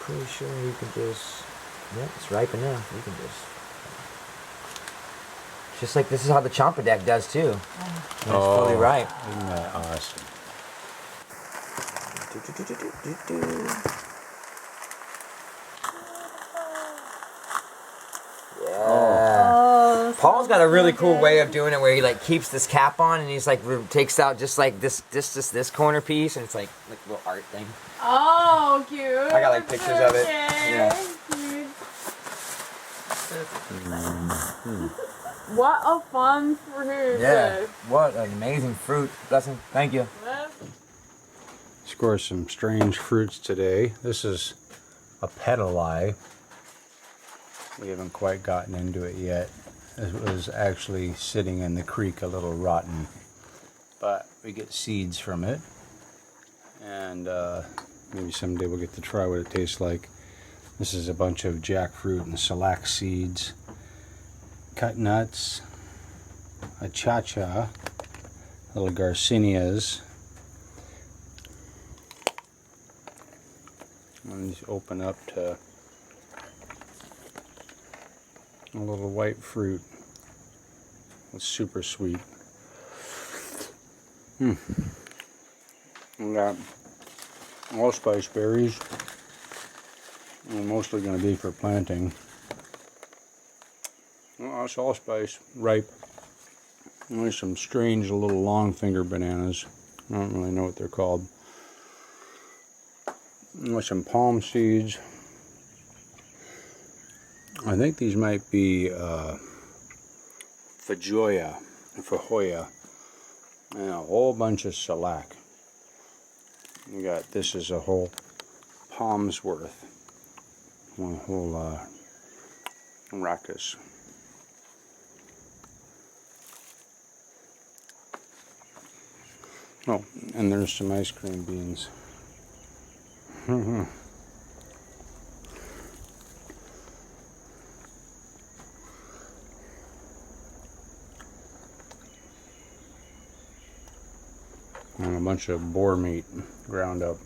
pretty sure you can just, yeah, it's ripe enough. You can just like this is how the Chompadek does too. When it's fully ripe. Isn't that awesome? Yeah. Paul's got a really cool way of doing it where he like keeps this cap on and he's like takes out just like this corner piece and it's like a little art thing. Oh, cute. I got like pictures of it. Yeah. Cute. What a fun fruit. Yeah. What an amazing fruit. Blessing. Thank you. Score some strange fruits today. This is a pedali. We haven't quite gotten into it yet. It was actually sitting in the creek a little rotten, but we get seeds from it, and maybe someday we'll get to try what it tastes like. This is a bunch of jackfruit and shellac seeds, cut nuts, a cha-cha, little garcinias. And these open up to a little white fruit. It's super sweet. We got allspice berries. They're mostly going to be for planting. Well, that's allspice, ripe. And there's some strange little long finger bananas. I don't really know what they're called. And there's some palm seeds. I think these might be Fajoya, and a whole bunch of shellac. We got, this is a whole palm's worth, one whole rackus. Oh, and there's some ice cream beans. And a bunch of boar meat ground up.